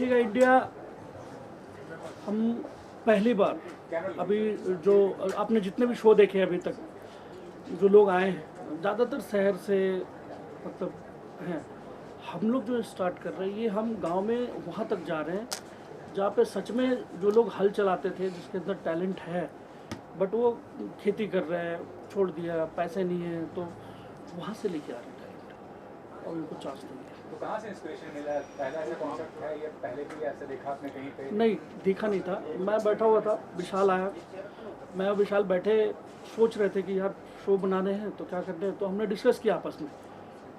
देखिएगा इंडिया, हम पहली बार अभी जो आपने जितने भी शो देखे अभी तक, जो लोग आए हैं ज़्यादातर शहर से, मतलब हैं। हम लोग जो स्टार्ट कर रहे हैं ये हम गांव में वहाँ तक जा रहे हैं जहाँ पे सच में जो लोग हल चलाते थे, जिसके अंदर टैलेंट है बट वो खेती कर रहे हैं, छोड़ दिया, पैसे नहीं है, तो वहाँ से लेके आ रहे हैं टैलेंट और उनको चांस देंगे। तो कहाँ से इंस्पिरेशन मिला? पहला ऐसा कॉन्सेप्ट है, ये पहले भी ऐसा देखा आपने कहीं पे? नहीं, देखा नहीं था। मैं बैठा हुआ था, विशाल आया, मैं और विशाल बैठे सोच रहे थे कि यार शो बनाने हैं तो क्या करने हैं, तो हमने डिस्कस किया आपस में,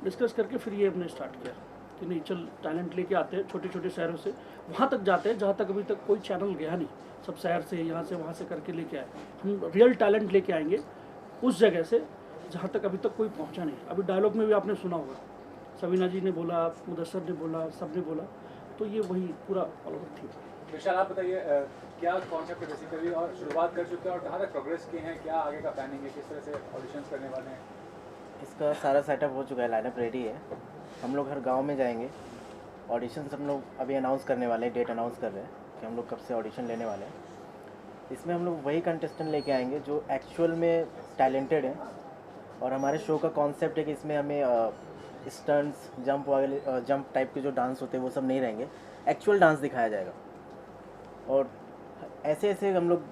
डिस्कस करके फिर ये हमने स्टार्ट किया कि नहीं चल टैलेंट लेके आते हैं छोटे छोटे शहरों से, वहाँ तक जाते हैं जहाँ तक अभी तक कोई चैनल गया नहीं, सब शहर से यहाँ से वहाँ से करके लेके आए। हम रियल टैलेंट लेके आएंगे उस जगह से जहाँ तक अभी तक कोई पहुँचा नहीं। अभी डायलॉग में भी आपने सुना होगा, सबीना जी ने बोला, मुदस्सर ने बोला, सब ने बोला, तो ये वही पूरा फॉलोअर थी। विशाल आप बताइए, क्या कॉन्सेप्ट बेसिकली और शुरुआत कर चुके हैं और कहाँ तक प्रोग्रेस किए हैं, क्या आगे का प्लानिंग है, किस तरह से ऑडिशंस करने वाले हैं? इसका सारा सेटअप हो चुका है, लाइनअप रेडी है। हम लोग हर गांव में जाएंगे, ऑडिशंस हम लोग अभी अनाउंस करने वाले हैं, डेट अनाउंस कर रहे हैं कि हम लोग कब से ऑडिशन लेने वाले हैं। इसमें हम लोग वही कंटेस्टेंट लेके आएंगे जो एक्चुअल में टैलेंटेड हैं, और हमारे शो का कॉन्सेप्ट है कि इसमें हमें स्टंट्स, जंप वगैरह, जंप टाइप के जो डांस होते हैं वो सब नहीं रहेंगे, एक्चुअल डांस दिखाया जाएगा। और ऐसे ऐसे हम लोग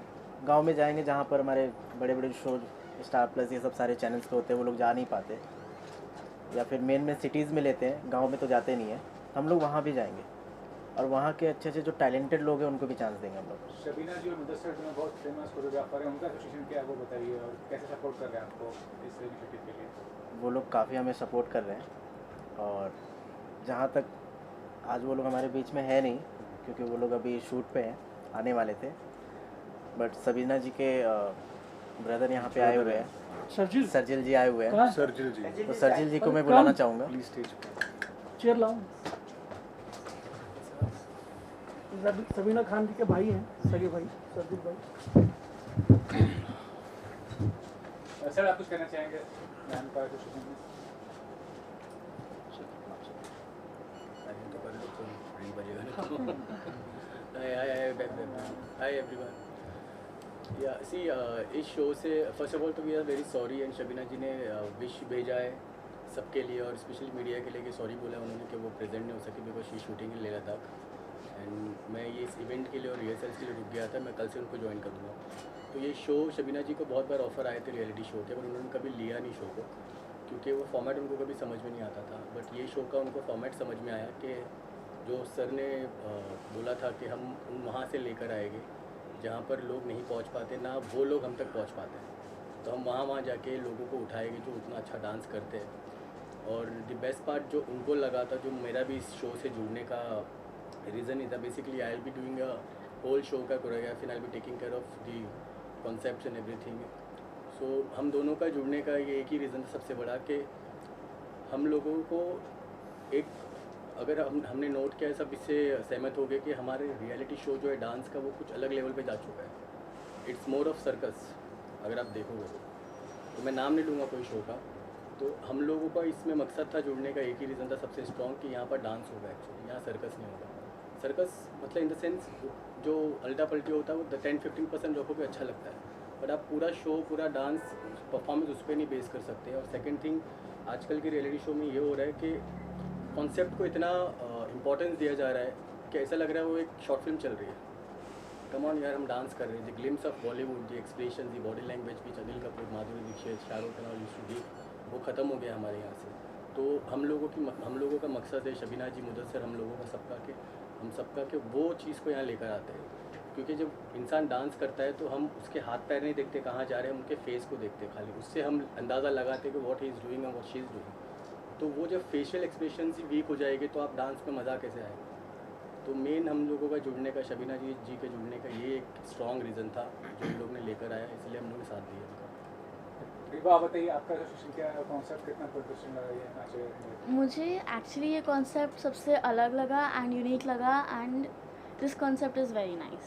गांव में जाएंगे जहाँ पर हमारे बड़े बड़े शो, स्टार प्लस, ये सब सारे चैनल्स पे होते हैं, वो लोग जा नहीं पाते, या फिर मेन सिटीज़ में लेते हैं, गांव में तो जाते नहीं हैं। हम लोग वहाँ भी जाएंगे और वहाँ के अच्छे अच्छे जो टैलेंटेड लोग हैं उनको भी चांस देंगे हम लोग। शबीना जी और मुदस्सर जो बहुत फेमस कोरियोग्राफर हैं, उनका एसोसिएशन क्या है वो बताइए, और कैसे सपोर्ट कर रहे हैं आपको इस इनिशिएटिव के लिए? वो लोग काफ़ी हमें सपोर्ट कर रहे हैं, और जहाँ तक आज वो लोग हमारे बीच में है नहीं क्योंकि वो लोग अभी शूट पे हैं, आने वाले थे, बट सबीना जी के ब्रदर यहाँ पे आए हुए हैं, सरजिल जी आए हुए हैं। सरजिल जी, तो सरजिल जी को मैं बुलाना चाहूँगा। प्लीज स्टेज पे। चेयर लाओ। सबीना खान जी के भाई हैं, सगे भाई, सरजिल भाई। सर आप कुछ कहना चाहेंगे मैम का एसोसिएशन में? Hi everyone. Yeah, see, इस शो से फर्स्ट ऑफ ऑल तो we are very sorry, and Shabina ji ने विश भेजा है सबके लिए और स्पेशली मीडिया के लिए कि सॉरी बोला उन्होंने कि वो प्रेजेंट नहीं हो सकी because she shooting in Leh Ladakh, and मैं ये इस इवेंट के लिए और रिहर्सल्स के लिए रुक गया था। मैं कल से उनको ज्वाइन करूँगा। तो ये शो शबीना जी को बहुत बार ऑफर आए थे रियलिटी शो के, पर उन्होंने कभी लिया नहीं शो को क्योंकि वो फॉर्मेट उनको कभी समझ में नहीं आता था। बट ये शो का उनको फॉर्मेट समझ में आया कि जो सर ने बोला था कि हम वहाँ से लेकर आएंगे जहाँ पर लोग नहीं पहुँच पाते, ना वो लोग हम तक पहुँच पाते हैं, तो हम वहाँ जाके लोगों को उठाएंगे जो उतना अच्छा डांस करते हैं। और द बेस्ट पार्ट जो उनको लगा था, जो मेरा भी इस शो से जुड़ने का रीज़न ही था, basically I will be doing a whole show का choreography, I will be taking care of the concepts and everything. So हम दोनों का जुड़ने का ये एक ही रीज़न था सबसे बड़ा, कि हम लोगों को एक, अगर हमने नोट किया, सब इससे सहमत हो गए कि हमारे रियलिटी शो जो है डांस का वो कुछ अलग लेवल पे जा चुका है। इट्स मोर ऑफ सर्कस, अगर आप देखोगे तो मैं नाम नहीं लूँगा कोई शो का। तो हम लोगों का इसमें मकसद था जुड़ने का, एक ही रीज़न था सबसे स्ट्रॉन्ग कि यहाँ पर डांस होगा एक्चुअली, यहाँ सर्कस नहीं होगा। सर्कस मतलब इन द सेंस जो अल्टा पल्टी होता है वो 10-15% रखोगे अच्छा लगता है, बट आप पूरा शो, पूरा डांस परफॉर्मेंस उस पर नहीं बेस कर सकते। और सेकेंड थिंग, आजकल की रियलिटी शो में ये हो रहा है कि कॉन्सेप्ट को इतना इम्पोर्टेंस दिया जा रहा है कि ऐसा लग रहा है वो एक शॉर्ट फिल्म चल रही है। कम ऑन यार, हम डांस कर रहे हैं, the glimpse of Bollywood, the expression, the body language which Anil Kapoor, Madhuri Dixit, Shahrukh Khan और यूज्ड टू गिव, वो ख़त्म हो गया हमारे यहाँ से। तो हम लोगों का मकसद है, शबीना जी, मुदस्सर, हम लोगों का सबका कि वो चीज़ को यहाँ लेकर आते हैं। क्योंकि जब इंसान डांस करता है तो हम उसके हाथ पैर नहीं देखते कहाँ जा रहे हैं, हम उनके फेस को देखते हैं खाली, उससे हम अंदाज़ा लगाते हैं कि व्हाट ही इज़ डूइंग और व्हाट शी इज़ डूइंग। तो वो जब फेशियल एक्सप्रेशन ही वीक हो जाएगी तो आप डांस में मज़ा कैसे आएगा? तो मेन हम लोगों का जुड़ने का, शबीना जी के जुड़ने का ये एक स्ट्रॉन्ग रीज़न था जो हम लोग ने लेकर आया, इसलिए हम लोग ने साथ दिया। रिवा आप बताइए, आपका एसोसिएशन क्या है, कॉन्सेप्ट कितना इंटरेस्टिंग लगा ये नाचे? मुझे एक्चुअली ये कॉन्सेप्ट सबसे अलग लगा एंड यूनिक लगा, and this concept is very nice.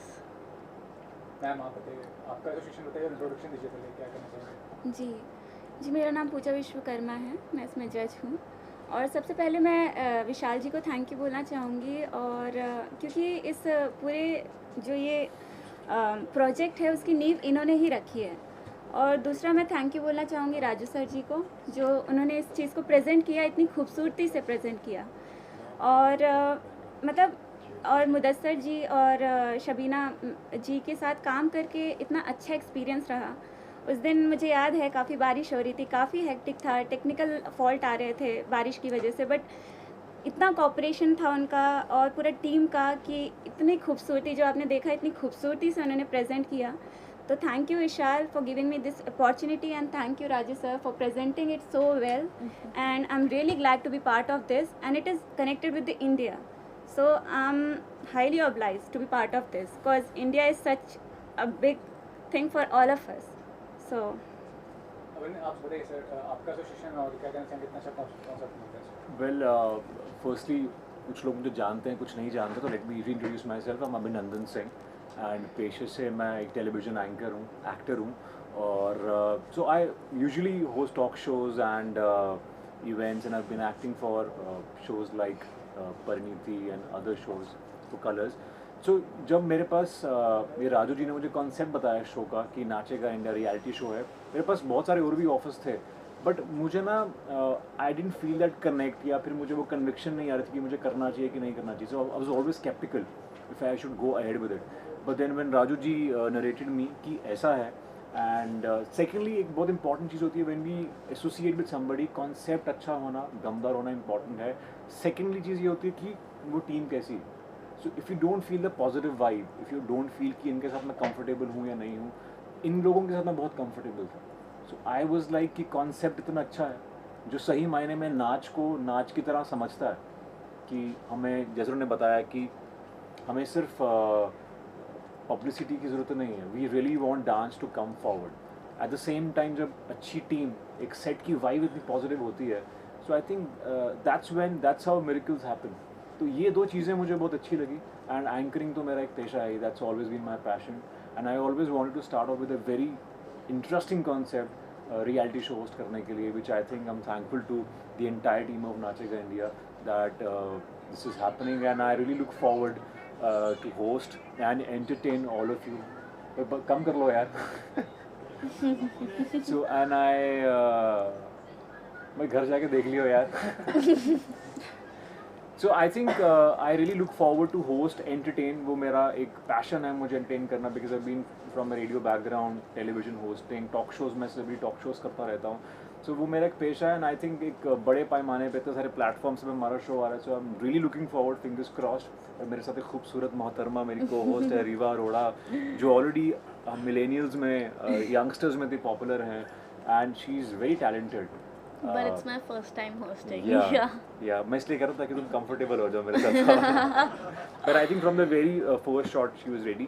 Ma'am आप बताइए, आपका एसोसिएशन बताइए, इंट्रोडक्शन दीजिए पहले, क्या करना चाहेंगे? जी, मेरा नाम पूजा विश्वकर्मा है, मैं इसमें जज हूँ। और सबसे पहले मैं विशाल जी को थैंक यू बोलना चाहूँगी, और क्योंकि इस पूरे जो ये प्रोजेक्ट है उसकी नींव इन्होंने ही रखी है। और दूसरा मैं थैंक यू बोलना चाहूँगी राजू सर जी को, जो उन्होंने इस चीज़ को प्रेजेंट किया, इतनी खूबसूरती से प्रेजेंट किया। और मतलब और मुदस्सर जी और शबीना जी के साथ काम करके इतना अच्छा एक्सपीरियंस रहा। उस दिन मुझे याद है काफ़ी बारिश हो रही थी, काफ़ी हेक्टिक था, टेक्निकल फॉल्ट आ रहे थे बारिश की वजह से, बट इतना कोऑपरेशन था उनका और पूरा टीम का कि इतनी खूबसूरती जो आपने देखा, इतनी खूबसूरती से उन्होंने प्रेजेंट किया। तो thank you Vishal for giving me this opportunity, and thank you Raju sir for presenting it so well. And I'm really glad to be part of this, and it is connected with the India. So I'm highly obliged to be part of this because India is such a big thing for all of us. So अभी आप बताइए sir, आपका association और क्या कहना चाहेंगे, कितना अच्छा कॉन्सेप्ट मिलता है? वेल, फर्स्टली कुछ लोग मुझे जानते हैं, कुछ नहीं जानते, तो let me introduce my self. I'm अभिनंदन सिंह एंड पेशे से मैं एक टेलीविज़न एंकर हूँ, एक्टर हूँ। और so I usually host talk shows and events and I have been acting for shows like Parineeti and other shows for Colors. So जब मेरे पास ये राजू जी ने मुझे कॉन्सेप्ट बताया शो का कि नाचेगा इंडिया रियलिटी शो है, मेरे पास बहुत सारे और भी ऑफर्स थे, बट मुझे ना I didn't feel that connect, या फिर मुझे वो कन्विक्शन नहीं आ रही थी कि मुझे करना चाहिए कि नहीं करना चाहिए। So I was always sceptical if I should go ahead with it. But then when Raju ji narrated me कि ऐसा है, एंड सेकेंडली एक बहुत इंपॉर्टेंट चीज़ होती है when we associate with somebody, concept अच्छा होना, दमदार होना इंपॉर्टेंट है। सेकेंडली चीज़ ये होती है कि वो टीम कैसी है। So if you don't feel the positive vibe, if you don't feel कि इनके साथ मैं कंफर्टेबल हूँ या नहीं हूँ, इन लोगों के साथ मैं बहुत कंफर्टेबल था। सो आई वाज लाइक कि कॉन्सेप्ट इतना अच्छा है जो सही मायने में नाच को नाच की तरह समझता है, कि हमें जैसे उन्होंने बताया कि हमें सिर्फ पब्लिसिटी की ज़रूरत नहीं है, we really want dance to come forward. At the same time जब अच्छी टीम, एक सेट की वाइब इतनी पॉजिटिव होती है, so I think that's how miracles happen. तो ये दो चीज़ें मुझे बहुत अच्छी लगी। एंड एंकरिंग तो मेरा एक पेशा है, that's always been my passion, and I always wanted to start off with a very interesting concept reality show host करने के लिए, which I think I am thankful to the entire team of Nachega India that this is happening, and I really look forward to host and entertain all of you. Come कर लो यार। So and मैं घर जाके देख लियो यार। So I think I really look forward to host, entertain. वो मेरा एक पैशन है, मुझे एंटरटेन करना, because I been from a radio background, television hosting, talk shows में से भी टॉक शोज़ करता रहता हूँ। सो वो मेरा एक पेशा है, एंड आई थिंक एक बड़े पैमाने पे इतने सारे प्लेटफॉर्म्स में हमारा शो आ रहा है। So I am really looking forward, fingers crossed. और मेरे साथ एक खूबसूरत मोहतरमा मेरी को होस्ट है रीवा अरोड़ा, जो ऑलरेडी मिलेनियल्स में, यंगस्टर्स में भी पॉपुलर हैं, and she is very talented. But it's my first time hosting. Yeah, मैं इसलिए कह रहा था कि तुम कंफर्टेबल हो जाओ मेरे साथ। But I think from the very first shot she was ready.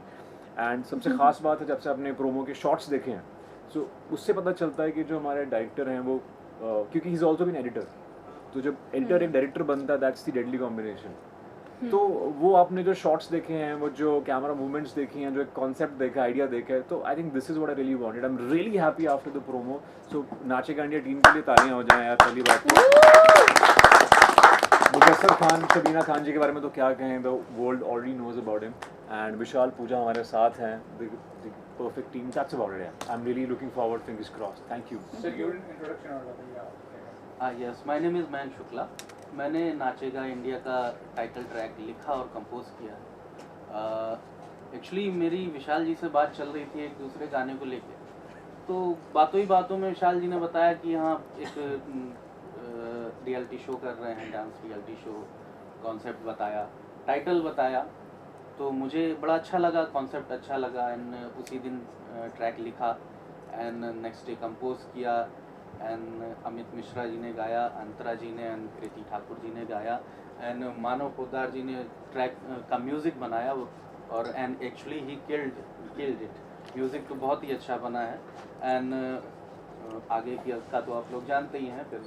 And सबसे ख़ास बात है जब से आपने प्रोमो के शॉट्स देखे हैं, so उससे पता चलता है कि जो हमारे डायरेक्टर हैं वो क्योंकि he is also been editor, तो जब एडिटर एक डायरेक्टर बनता है दैट्स द डेडली कॉम्बिनेशन। तो वो आपने जो शॉट्स देखे हैं, वो जो कैमरा मूवमेंट्स देखी हैं, जो एक कॉन्सेप्ट देखा, आइडिया देखा है, तो I think this is what I really wanted. I am really happy after the promo. So Nachega India team के लिए तालियां हो जाएं यार। पहली बात मुदस्सर खान, शबीना खान जी के बारे में तो क्या कहें, the world already knows about him, and Vishal Puja हमारे साथ हैं, the perfect team. That's about it. I am really looking forward, fingers crossed. Thank you sir, give introduction और बताइए। Yes, my name is Mayank Shukla. मैंने नाचेगा इंडिया का टाइटल ट्रैक लिखा और compose किया। एक्चुअली मेरी विशाल जी से बात चल रही थी एक दूसरे गाने को लेके, तो बातों ही बातों में विशाल जी ने बताया कि हाँ एक रियलिटी शो कर रहे हैं, डांस रियलिटी शो। कॉन्सेप्ट बताया, टाइटल बताया, तो मुझे बड़ा अच्छा लगा, कॉन्सेप्ट अच्छा लगा, एंड उसी दिन ट्रैक लिखा एंड नेक्स्ट डे कंपोज किया। एंड अमित मिश्रा जी ने गाया, अंतरा जी ने एंड कृति ठाकुर जी ने गाया, एंड मानव पोद्दार जी ने ट्रैक का म्यूज़िक बनाया, और and actually he killed it. Music तो बहुत ही अच्छा बना है, एंड आगे की का तो आप लोग जानते ही हैं। फिर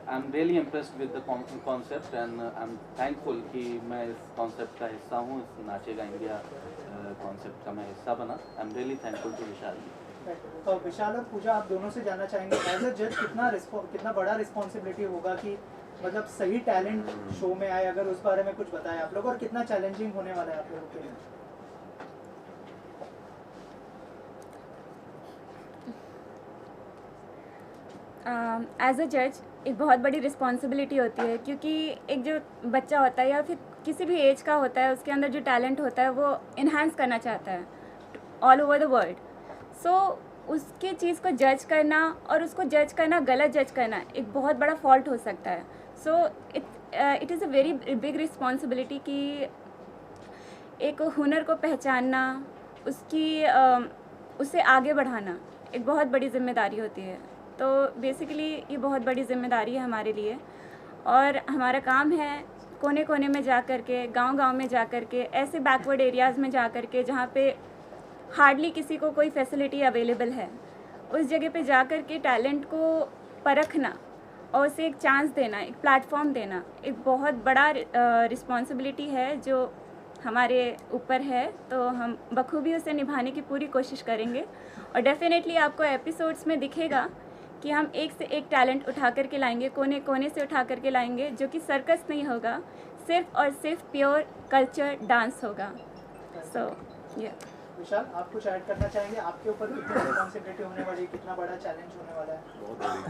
आई am really impressed with the concept, and I am thankful कि मैं इस कॉन्सेप्ट का हिस्सा हूँ, इस नाचेगा इंडिया कॉन्सेप्ट का मैं हिस्सा बना। I am really thankful to Vishal ji. तो विशाल और पूजा, आप दोनों से जानना चाहेंगे एज अ जज कितना बड़ा रिस्पॉन्सिबिलिटी होगा कि मतलब सही टैलेंट शो में आए, अगर उस बारे में कुछ बताएं आप लोग, और कितना चैलेंजिंग होने वाला है आप लोगों के लिए? एज अ जज एक बहुत बड़ी रिस्पॉन्सिबिलिटी होती है, क्योंकि एक जो बच्चा होता है या फिर किसी भी एज का होता है, उसके अंदर जो टैलेंट होता है वो इन्हांस करना चाहता है ऑल ओवर द वर्ल्ड। सो उसके चीज़ को जज करना और उसको जज करना, गलत जज करना एक बहुत बड़ा फॉल्ट हो सकता है। So it is a very big responsibility कि एक हुनर को पहचानना, उससे आगे बढ़ाना एक बहुत बड़ी जिम्मेदारी होती है। तो बेसिकली ये बहुत बड़ी ज़िम्मेदारी है हमारे लिए, और हमारा काम है कोने कोने में जा कर के, गाँव-गाँव में जा कर के, ऐसे बैकवर्ड एरियाज़ में जा कर के जहाँ पे हार्डली किसी को कोई फैसिलिटी अवेलेबल है, उस जगह पे जा कर के टैलेंट को परखना और उसे एक चांस देना, एक प्लेटफॉर्म देना एक बहुत बड़ा रिस्पॉन्सिबिलिटी है जो हमारे ऊपर है। तो हम बखूबी उसे निभाने की पूरी कोशिश करेंगे, और डेफिनेटली आपको एपिसोड्स में दिखेगा कि हम एक से एक टैलेंट उठा कर के लाएंगे, कोने कोने से उठा कर के लाएंगे, जो कि सर्कस नहीं होगा, सिर्फ और सिर्फ प्योर कल्चर डांस होगा। सो विशाल, आप कुछ ऐड करना चाहेंगे? आपके ऊपर कितनी रिस्पॉन्सिबिलिटी होने वाली है, कितना बड़ा चैलेंज होने वाला है? बहुत बड़ी।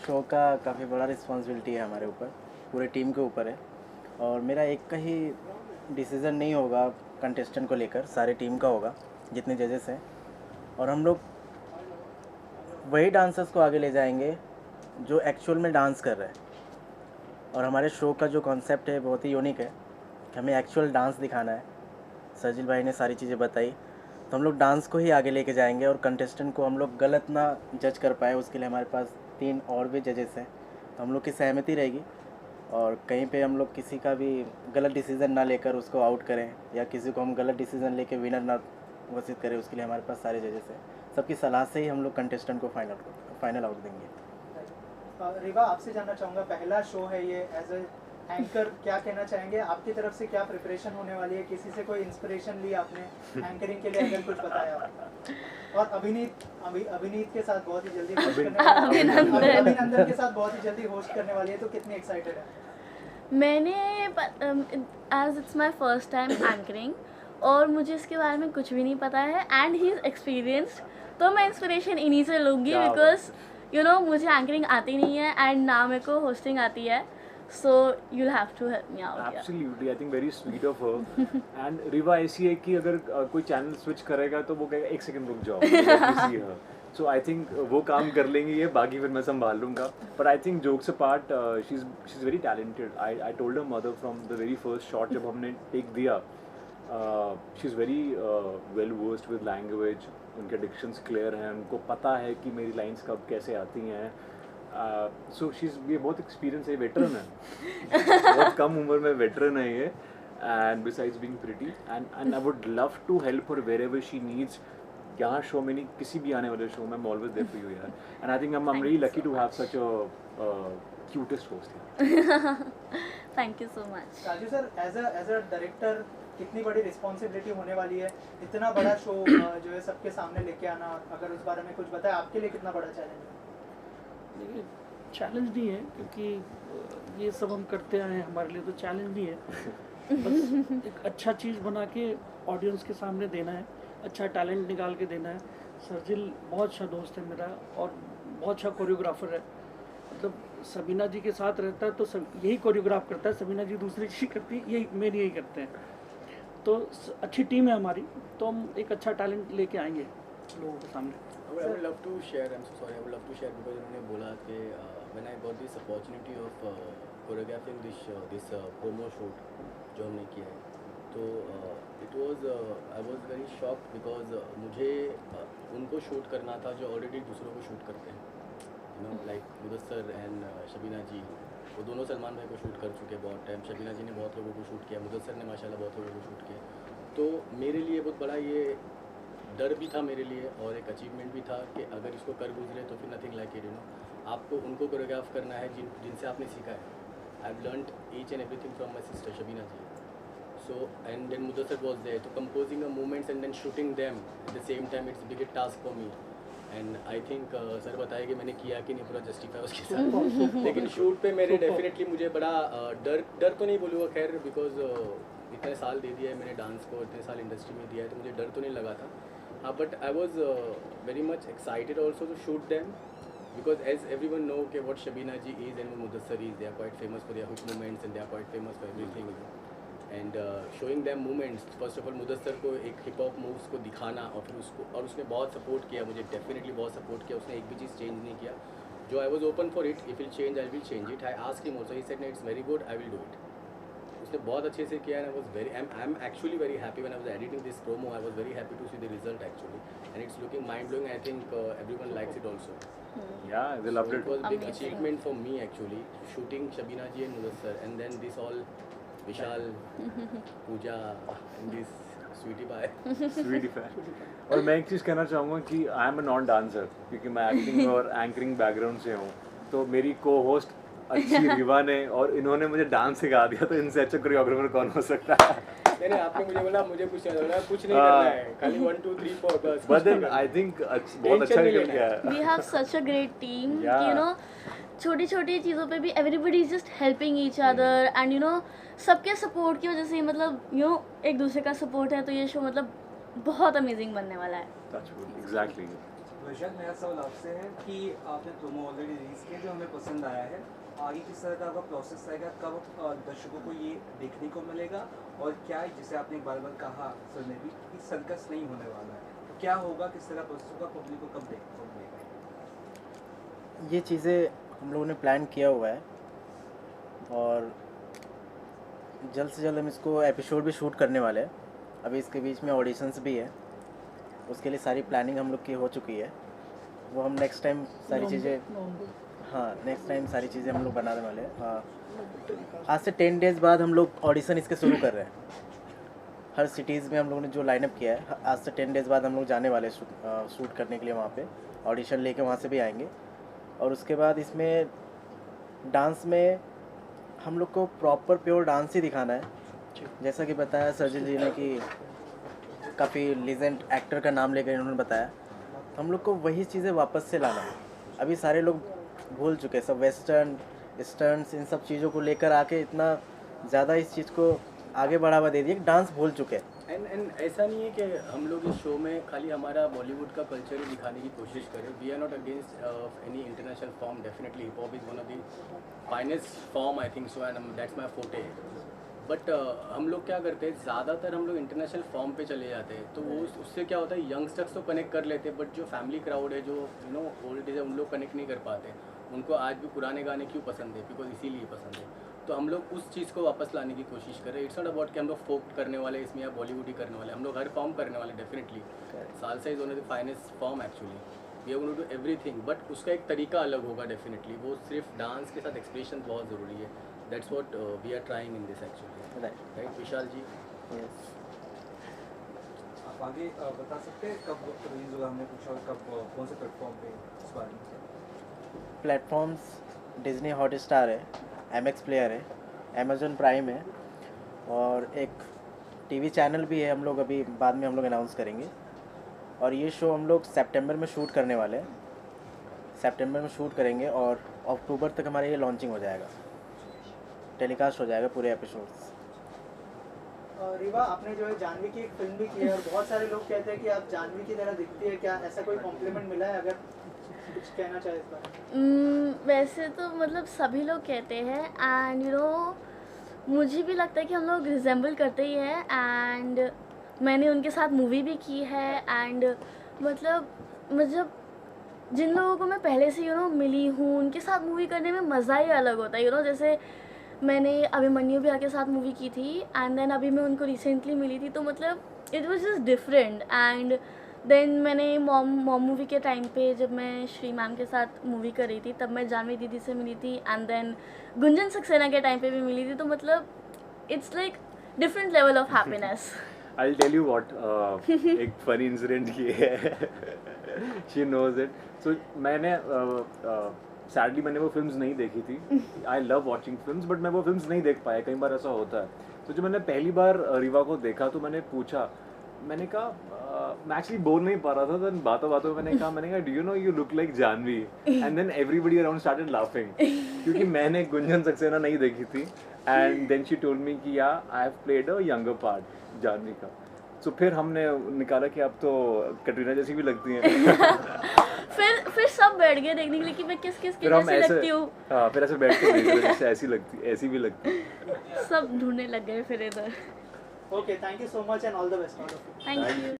शो का काफ़ी बड़ा रिस्पॉन्सिबिलिटी है हमारे ऊपर, पूरे टीम के ऊपर है, और मेरा एक का ही डिसीज़न नहीं होगा कंटेस्टेंट को लेकर, सारे टीम का होगा जितने जजेस हैं, और हम लोग वही डांसर्स को आगे ले जाएंगे जो एक्चुअल में डांस कर रहे हैं। और हमारे शो का जो कॉन्सेप्ट है बहुत ही यूनिक है कि हमें एक्चुअल डांस दिखाना है। सर्जिल भाई ने सारी चीज़ें बताई, तो हम लोग डांस को ही आगे लेके जाएंगे, और कंटेस्टेंट को हम लोग गलत ना जज कर पाए उसके लिए हमारे पास 3 और भी जजेस हैं, तो हम लोग की सहमति रहेगी, और कहीं पे हम लोग किसी का भी गलत डिसीज़न ना लेकर उसको आउट करें, या किसी को हम गलत डिसीज़न लेके विनर ना घोषित करें, उसके लिए हमारे पास सारे जजेस हैं। सबकी सलाह से ही हम लोग कंटेस्टेंट को फाइनल आउट देंगे। रिवा, आपसे जानना चाहूँगा, पहला शो है ये, एज ए एंकर क्या कहना चाहेंगे? आपकी तरफ से क्या प्रिपरेशन होने वाली है? किसी से कोई इंस्पिरेशन ली आपने एंकरिंग के लिए, अगर कुछ बताया? और अभिनीत के साथ बहुत ही जल्दी होस्ट अभिनंदन के साथ बहुत ही जल्दी होस्ट करने वाली है, तो कितनी एक्साइटेड है? मैंने as it's my first time anchoring, और मुझे इसके बारे में कुछ भी नहीं पता है, एंड ही इज़ एक्सपीरियंस्ड, तो मैं इंस्पिरेशन इन्हीं से लूँगी, बिकॉज यू नो मुझे एंकरिंग आती नहीं है एंड ना मेरे को होस्टिंग आती है, so you'll have to help me out. Absolutely, I think very sweet of her. And Riva ऐसी है कि अगर कोई चैनल स्विच करेगा तो वो कहेगा 1 सेकंड रुक जाओ, see her. So I think वो काम कर लेंगे ये, बाकी फिर मैं संभाल लूँगा. But I think jokes apart, she's very talented. I told her mother from the very first shot जब हमने take दिया, she's very well versed with language. उनके डिक्शंस क्लियर हैं, उनको पता है कि मेरी लाइंस कब कैसे आती हैं. सो ये बहुत एक्सपीरियंस है, वेटरन है, बहुत कम उम्र में वेटरन है ये. And besides being pretty, and I would love to help her wherever she needs. यहाँ शो में नहीं, किसी भी आने वाले शो में, I am always there for you यार. And I think I am really lucky to have such a cutest host. Thank you so much. Raju sir, as a director कितनी बड़ी रिस्पॉन्सिबिलिटी होने वाली है? इतना बड़ा शो जो है सबके सामने लेके आना, अगर उस बारे में कुछ बताएं, आपके लिए कितना बड़ा चैलेंज है? देखिए, चैलेंज नहीं है, क्योंकि ये सब हम करते आए हैं, हमारे लिए तो चैलेंज नहीं है. बस एक अच्छा चीज़ बना के ऑडियंस के सामने देना है, अच्छा टैलेंट निकाल के देना है. सर्जिल बहुत अच्छा दोस्त है मेरा, और बहुत अच्छा कोरियोग्राफर है. मतलब सबीना जी के साथ रहता है तो यही कोरियोग्राफ करता है, सबीना जी दूसरी चीज़ करती है, यही मेन यही करते हैं. तो अच्छी टीम है हमारी, तो हम एक अच्छा टैलेंट लेके आएंगे लोगों के सामने. I would love to share. I'm so sorry. I would love to share because उन्होंने बोला कि when I got this opportunity of choreographing this promo shoot जो हमने किया है, तो it was I was very shocked because मुझे उनको शूट करना था जो ऑलरेडी दूसरों को शूट करते हैं, you know, like Mudassar and Shabina ji. वो दोनों सलमान भाई को शूट कर चुके बहुत टाइम. शबीना जी ने बहुत लोगों को शूट किया, मुदस्सर ने माशाल्लाह बहुत लोगों को शूट किया. तो मेरे लिए बहुत बड़ा ये डर भी था मेरे लिए, और एक अचीवमेंट भी था कि अगर इसको कर गुजरे तो फिर nothing like it, you know. आपको उनको कोरियोग्राफ करना है जिनसे आपने सीखा है. I have learned each and everything from my sister Shabina ji. So and then Mudassar was there, so composing the movements and then shooting them at the same time, it's a big task for me. And I think sir बताए कि मैंने किया कि नहीं पूरा justify उसके साथ लेकिन शूट पे मेरे डेफिनेटली मुझे बड़ा डर तो नहीं बोलूँगा खैर, बिकॉज इतने साल दे दिया है मैंने डांस को, इतने साल इंडस्ट्री में दिया है, तो मुझे डर तो नहीं लगा था. हाँ, but I was very much excited also to shoot them, because as everyone know कि what Shabina ji is and Mudassar is, they are quite famous for their hook movements and they are quite famous for everything, you know. And showing them movements, first of all Mudassar को एक hip hop moves को दिखाना और फिर उसको, और उसने बहुत support किया मुझे, definitely बहुत support किया उसने, एक भी चीज़ change नहीं किया. जो I was open for it, if it change I will change it. I asked him also, he said no, it's very good, I will do it. उसने बहुत अच्छे से किया and I was very, I'm actually very happy when I was editing this promo. I was very happy to see the result actually, and it's looking mind blowing. I think everyone likes it also. Yeah, they loved So it. it was a big Amazing. achievement for me actually, shooting Shabina ji and Mudassar, and then this all Vishal, Pooja and this sweetie pie. Sweetie fan. और मैं एक चीज़ कहना चाहूँगा कि I am a non dancer, क्योंकि मैं acting और anchoring background से हूँ, तो मेरी को होस्ट अच्छी रिवा ने और इन्होंने मुझे डांस सिखा दिया, तो इनसे अच्छा कोरियोग्राफर कौन हो सकता है. नहीं आपने मुझे बोला मुझे कुछ नहीं बोला, कुछ नहीं करना है, खाली 1 2 3 4 बस. बट देन आई थिंक बहुत अच्छा नहीं निकल लेना गया है. We have such a great team. Yeah. You know, छोटी छोटी चीज़ों पे भी everybody is just helping each other and you know सबके सपोर्ट की वजह से मतलब you know एक दूसरे का सपोर्ट है, तो ये शो मतलब बहुत अमेजिंग बनने वाला है. एग्जैक्टली. विशाल, मेरा सवाल आपसे है कि आपने प्रोमो ऑलरेडी रिलीज किया जो हमें पसंद आया है, आगे किस तरह का आपका प्रोसेस रहेगा, कब दर्शकों को ये देखने को मिलेगा, और क्या जैसे आपने बार बार कहा सर ने भी कि सर्कस नहीं होने वाला है, तो क्या होगा, किस तरह प्रोसेस होगा, पब्लिक को कब देखने को मिलेगा? ये चीज़ें हम लोगों ने प्लान किया हुआ है और जल्द से जल्द हम इसको एपिसोड भी शूट करने वाले हैं. अभी इसके बीच में ऑडिशंस भी है, उसके लिए सारी प्लानिंग हम लोग की हो चुकी है. वो हम नेक्स्ट टाइम सारी चीज़ें, हाँ नेक्स्ट टाइम सारी चीज़ें हम लोग बनाने वाले हैं. हाँ, आज से 10 डेज़ बाद हम लोग ऑडिशन इसके शुरू कर रहे हैं. हर सिटीज़ में हम लोगों ने जो लाइनअप किया है, आज से 10 डेज़ बाद हम लोग जाने वाले हैं शूट करने के लिए. वहाँ पे ऑडिशन लेके वहाँ से भी आएंगे, और उसके बाद इसमें डांस में हम लोग को प्रॉपर प्योर डांस ही दिखाना है. जैसा कि बताया सर्जिल जी ने कि काफ़ी लीजेंड एक्टर का नाम लेकर इन्होंने बताया, हम लोग को वही चीज़ें वापस से लाना है. अभी सारे लोग भूल चुके हैं, सब वेस्टर्न स्टर्न्स इन सब चीज़ों को लेकर आके इतना ज़्यादा इस चीज़ को आगे बढ़ावा दे दिया कि डांस भूल चुके हैं. एंड ऐसा नहीं है कि हम लोग इस शो में खाली हमारा बॉलीवुड का कल्चर ही दिखाने की कोशिश करें. We are not against any international form. Definitely hip hop is one of the finest form I think so, and that's my forte. बट हम लोग क्या करते हैं, ज़्यादातर हम लोग इंटरनेशनल फॉर्म पे चले जाते हैं, तो वो उससे क्या होता है, यंगस्टर्स तो कनेक्ट कर लेते हैं, बट जो फैमिली क्राउड है, जो यू नो ओल्ड एज है, उन लोग कनेक्ट नहीं कर पाते. उनको आज भी पुराने गाने क्यों पसंद है, बिकॉज इसीलिए पसंद है. तो हम लोग उस चीज़ को वापस लाने की कोशिश करें. इट्स नॉट अबाउट कि हम लोग फोक करने वाले इसमें या बॉलीवुड ही करने वाले, हम लोग हर फॉर्म करने वाले. Definitely salsa is one of the finest form actually. We are going to do everything, but उसका एक तरीका अलग होगा. डेफिनेटली वो सिर्फ डांस के साथ एक्सप्रेशन बहुत ज़रूरी है. That's what we are trying in this actually. Right Vishal ji? Yes. आप आगे बता सकते हैं कब रिलीज होगा, हमने पूछा, और कब कौन से प्लेटफॉर्म पे इस बारे में? प्लेटफॉर्म्स डिज्नी हॉटस्टार है, एमएक्स प्लेयर है, अमेजन प्राइम है, और एक टीवी चैनल भी है. हम लोग अभी बाद में हम लोग अनाउंस करेंगे. और ये शो हम लोग सितंबर में शूट करने वाले हैं. सितंबर में शूट करेंगे और अक्टूबर तक हमारे ये लॉन्चिंग हो जाएगा, टेलीकास्ट हो जाएगा पूरे एपिसोड्स. रिवा, आपने जो है जानवी की एक फिल्म भी की है और बहुत सारे लोग कहते हैं कि आप जानवी की तरह दिखती है, क्या ऐसा कोई कॉम्प्लीमेंट मिला है, अगर कुछ कहना चाहे इस बारे? वैसे तो मतलब सभी लोग कहते हैं एंड यू नो मुझे भी लगता है कि हम लोग रिजेंबल करते ही हैं. एंड मैंने उनके साथ मूवी भी की है एंड मतलब जिन लोगों को मैं पहले से यू नो मिली हूँ, उनके साथ मूवी करने में मज़ा ही अलग होता है. यू नो जैसे मैंने अभिमन्यु भैया के साथ मूवी की थी एंड देन अभी मैं उनको रिसेंटली मिली थी, तो मतलब it was just different. And then मैंने मॉम मूवी के टाइम पे जब मैं श्री मैम के साथ मूवी कर रही थी, तब मैं जानवी दीदी से मिली थी. एंड देन गुंजन सक्सेना के टाइम पे भी मिली थी. तो मतलब it's like different level of happiness. I'll tell you what, एक फनी इंसिडेंट ये है. She knows it. So मैंने सैडली मैंने वो फिल्म्स नहीं देखी थी. I love watching films, but मैं वो फिल्म्स नहीं देख पाया. कई बार ऐसा होता है. तो जब मैंने पहली बार रीवा को देखा तो मैंने पूछा, मैंने कहा मैं एक्चुअली बोल नहीं पा रहा था, तो बातों बातों में मैंने कहा do you know you look like Janhvi, and then everybody around started laughing, क्योंकि मैंने गुंजन सक्सेना नहीं देखी थी, and then she told me कि I have played a younger part Janhvi का। तो फिर हमने निकाला कि आप तो कटरीना जैसी भी लगती हैं। फिर सब बैठ गए देखने के लिए कि मैं किस की जैसी लगती हूँ। हाँ, फिर ऐसे बैठ के देख रहे जैसे ऐसी भी लगती। सब ढूंढने लग गए फिर इधर। Okay, thank you so much and all the best. Thank you.